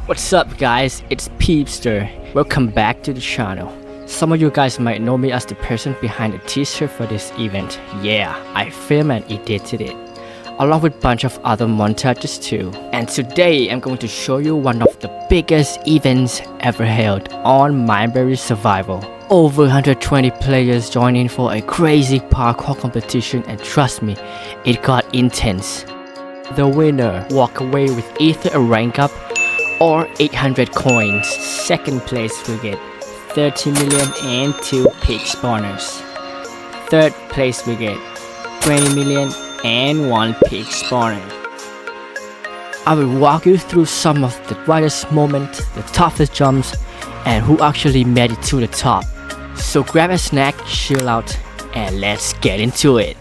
What's up guys, it's Peepster. Welcome back to the channel. Some of you guys might know me as the person behind the teaser for this event. Yeah, I filmed and edited it, along with a bunch of other montages too. And today I'm going to show you one of the biggest events ever held on Mineberry Survival. Over 120 players joined in for a crazy parkour competition, and trust me, it got intense. The winner walked away with either a rank up or 800 coins. Second place will get 30 million and 2 pig spawners. Third place will get 20 million and 1 pig spawner. I will walk you through some of the brightest moments, the toughest jumps, and who actually made it to the top. So grab a snack, chill out, and let's get into it.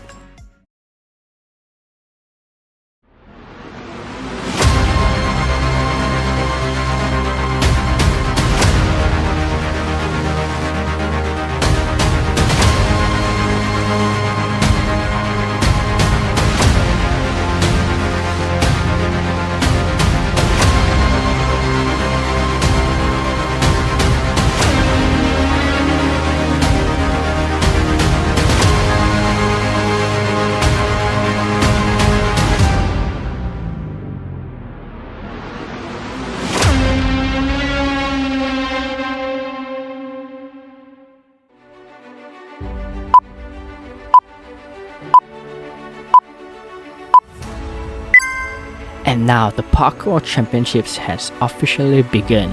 And now the Parkour Championships has officially begun.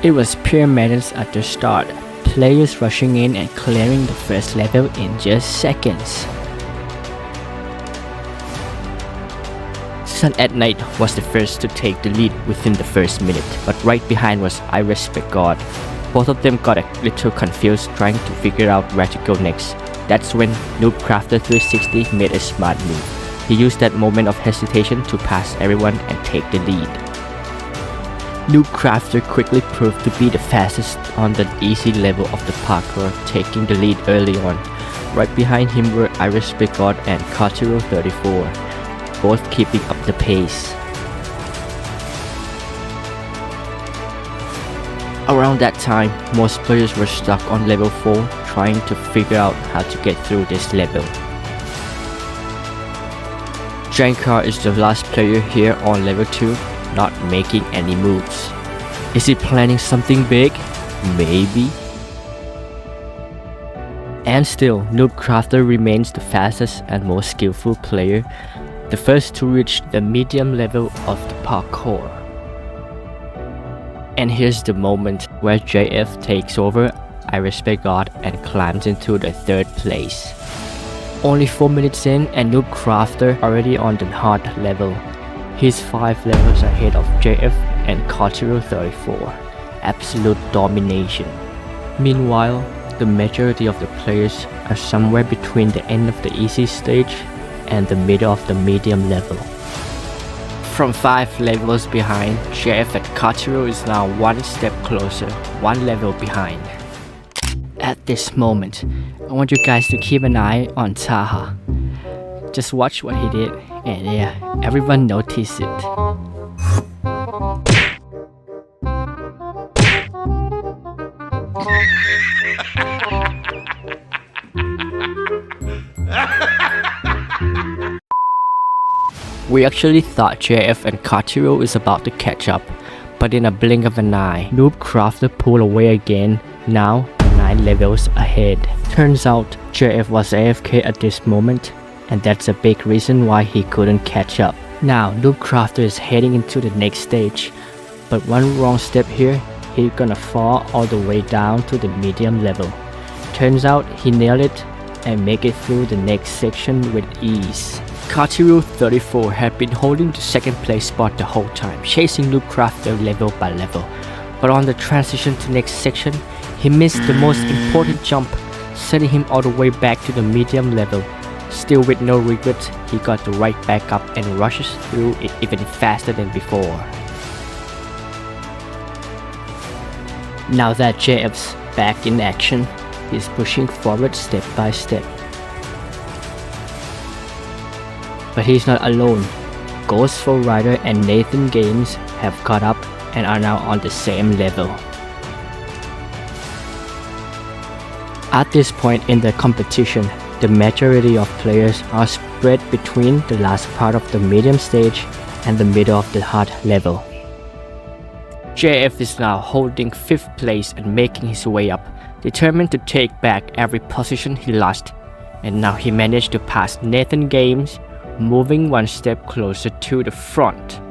It was pure madness at the start, players rushing in and clearing the first level in just seconds. Sun at Night was the first to take the lead within the first minute, but right behind was I Respect God. Both of them got a little confused trying to figure out where to go next. That's when Noobcrafter 360 made a smart move. He used that moment of hesitation to pass everyone and take the lead. Noobcrafter quickly proved to be the fastest on the easy level of the parkour, taking the lead early on. Right behind him were I Respect God and Cultural 34, both keeping up the pace. Around that time, most players were stuck on level 4 trying to figure out how to get through this level. Jankar is the last player here on level 2, not making any moves. Is he planning something big? Maybe. And still, Noobcrafter remains the fastest and most skillful player, the first to reach the medium level of the parkour. And here's the moment where JF takes over I Respect God and climbs into the third place. Only 4 minutes in and Noobcrafter already on the hard level. He's 5 levels ahead of JF and Cultural 34. Absolute domination. Meanwhile, the majority of the players are somewhere between the end of the easy stage and the middle of the medium level. From 5 levels behind, JF and Cultural is now 1 step closer, 1 level behind. At this moment, I want you guys to keep an eye on Taha. Just watch what he did, and yeah, everyone noticed it. We actually thought JF and Cultural is about to catch up, but in a blink of an eye, Noobcrafter pulled away again, now 9 levels ahead. Turns out JF was AFK at this moment, and that's a big reason why he couldn't catch up. Now Noobcrafter is heading into the next stage, but one wrong step here, he's gonna fall all the way down to the medium level. Turns out he nailed it and make it through the next section with ease. Cultural 34 had been holding the second place spot the whole time, chasing Noobcrafter level by level. But on the transition to next section, he missed the most important jump, sending him all the way back to the medium level. Still with no regrets, he got the right back up and rushes through it even faster than before. Now that JF's back in action, he's pushing forward step by step. But he's not alone. Ghostful Rider and Nathan Games have caught up and are now on the same level. At this point in the competition, the majority of players are spread between the last part of the medium stage and the middle of the hard level. JF is now holding 5th place and making his way up, determined to take back every position he lost, and now he managed to pass Nathan Games, moving one step closer to the front.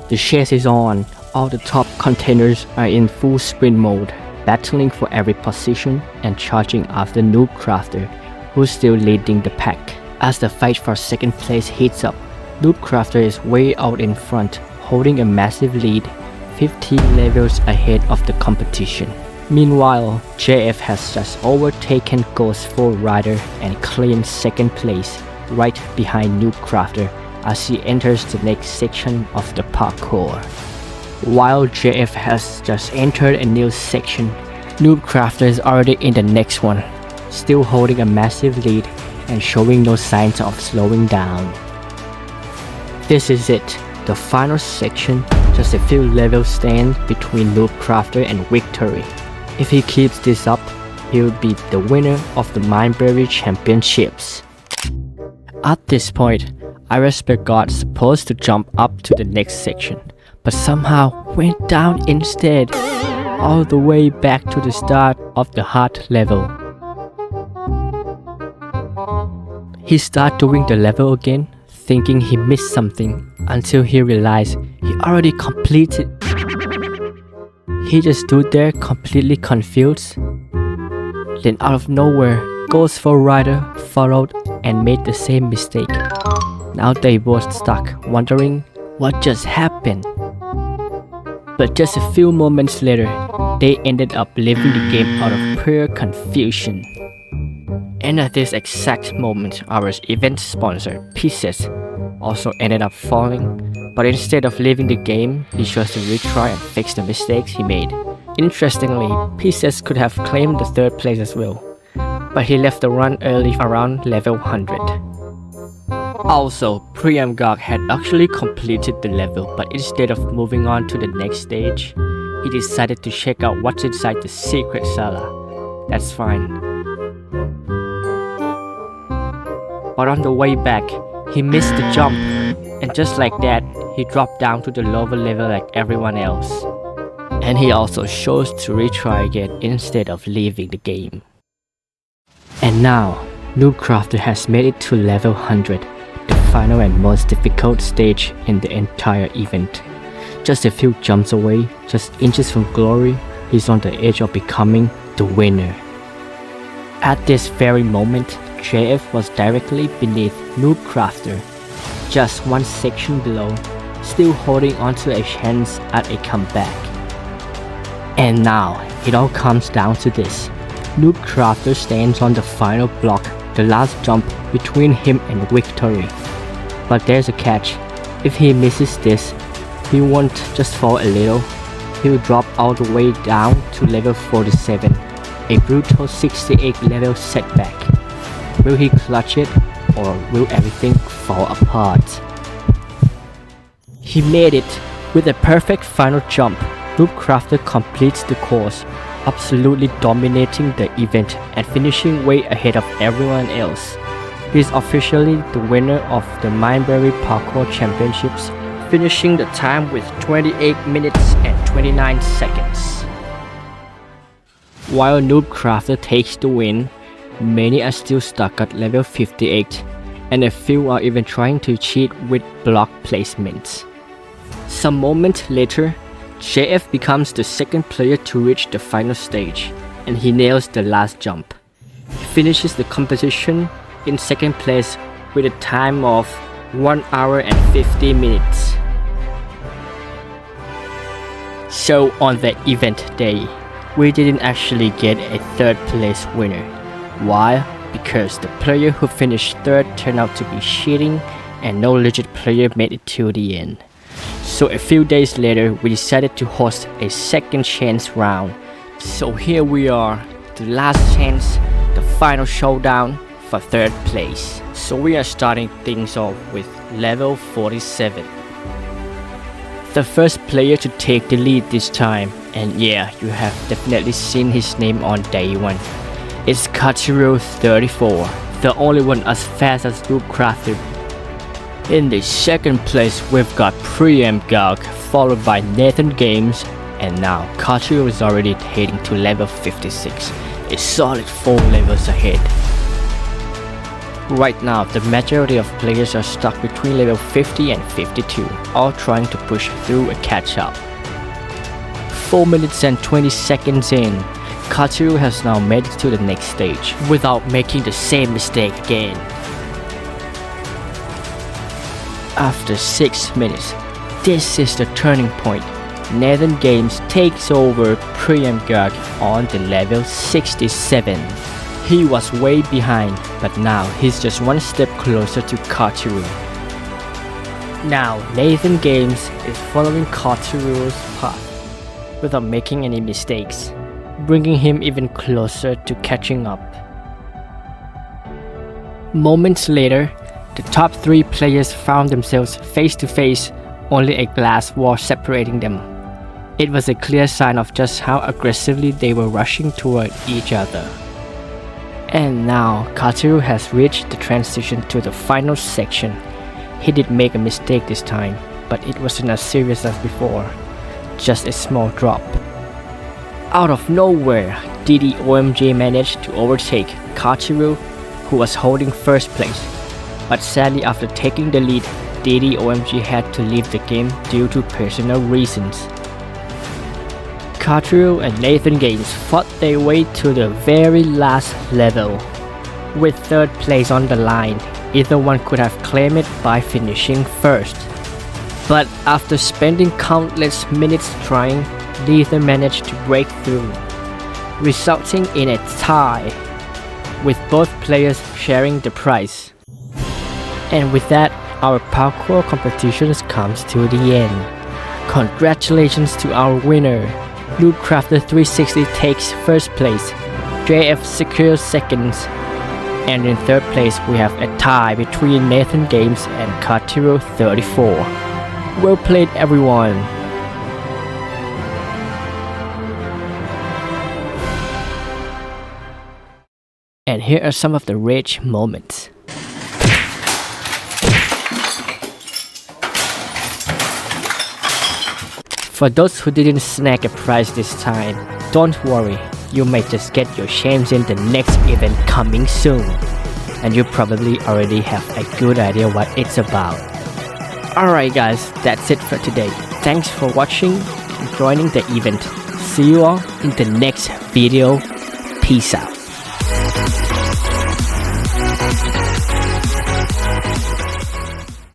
The chase is on. All the top contenders are in full sprint mode, battling for every position and charging after Noob Crafter, who's still leading the pack. As the fight for 2nd place heats up, Noob Crafter is way out in front, holding a massive lead, 15 levels ahead of the competition. Meanwhile, JF has just overtaken Ghost 4 Rider and claimed 2nd place, right behind Noob Crafter as he enters the next section of the parkour. While JF has just entered a new section, Noob Crafter is already in the next one, still holding a massive lead and showing no signs of slowing down. This is it, the final section, just a few levels stand between Noob Crafter and victory. If he keeps this up, he will be the winner of the MineBerry's Championships. At this point, Irisberg got supposed to jump up to the next section, but somehow went down instead, all the way back to the start of the hard level. He started doing the level again, thinking he missed something, until he realized he already completed. He just stood there completely confused. Then out of nowhere, Ghost 4 Rider followed and made the same mistake. Now they both stuck, wondering what just happened. But just a few moments later, they ended up leaving the game out of pure confusion. And at this exact moment, our event sponsor, Peepster, also ended up falling, but instead of leaving the game, he chose to retry and fix the mistakes he made. Interestingly, Peepster could have claimed the 3rd place as well, but he left the run early around level 100. Also, Priamgok had actually completed the level, but instead of moving on to the next stage, he decided to check out what's inside the secret cellar. That's fine. But on the way back, he missed the jump, and just like that, he dropped down to the lower level like everyone else. And he also chose to retry again instead of leaving the game. And now, Noob Crafter has made it to level 100. The final and most difficult stage in the entire event. Just a few jumps away, just inches from glory, he's on the edge of becoming the winner. At this very moment, JF was directly beneath Noob Crafter, just one section below, still holding onto a chance at a comeback. And now, it all comes down to this. Noob Crafter stands on the final block, the last jump between him and victory. But there's a catch. If he misses this, he won't just fall a little, he will drop all the way down to level 47, a brutal 68 level setback. Will he clutch it, or will everything fall apart? He made it! With a perfect final jump, Noob Crafter completes the course, absolutely dominating the event and finishing way ahead of everyone else. He is officially the winner of the MineBerry's Parkour Championships, finishing the time with 28 minutes and 29 seconds. While Noob Crafter takes the win, many are still stuck at level 58, and a few are even trying to cheat with block placements. Some moments later, JF becomes the 2nd player to reach the final stage, and he nails the last jump. He finishes the competition in 2nd place with a time of 1 hour and 50 minutes. So on the event day, we didn't actually get a 3rd place winner. Why? Because the player who finished 3rd turned out to be cheating and no legit player made it to the end. So a few days later, we decided to host a 2nd chance round. So here we are, the last chance, the final showdown for 3rd place. So we are starting things off with level 47. the first player to take the lead this time, and yeah, you have definitely seen his name on day one. It's Katsuro34, the only one as fast as Loopcrafter. In the second place, we've got Preempt Gog, followed by Nathan Games, and now Katsuro is already heading to level 56, a solid 4 levels ahead. Right now, the majority of players are stuck between level 50 and 52, all trying to push through a catch-up. 4 minutes and 20 seconds in, Katsuro has now made it to the next stage without making the same mistake again. After 6 minutes, this is the turning point. Nathan Games takes over Preempt Gog on the level 67. He was way behind, but now he's just one step closer to Katsuro. Now Nathan Games is following Katsuro's path without making any mistakes, bringing him even closer to catching up. Moments later, the top 3 players found themselves face to face, only a glass wall separating them. It was a clear sign of just how aggressively they were rushing toward each other. And now Katsuro has reached the transition to the final section. He did make a mistake this time, but it wasn't as serious as before, just a small drop. Out of nowhere, DDOMG managed to overtake Katsuro, who was holding first place. But sadly, after taking the lead, DDOMG had to leave the game due to personal reasons. Katsuro and Nathan Games fought their way to the very last level. With third place on the line, either one could have claimed it by finishing first. But after spending countless minutes trying, neither managed to break through, resulting in a tie, with both players sharing the prize. And with that, our parkour competitions comes to the end. Congratulations to our winner. Loopcrafter360 takes first place, JF secures second, and in third place we have a tie between Nathan Games and Katsuro34. Well played, everyone! And here are some of the rage moments. For those who didn't snag a prize this time, don't worry, you may just get your shames in the next event coming soon. And you probably already have a good idea what it's about. Alright guys, that's it for today. Thanks for watching and joining the event. See you all in the next video. Peace out.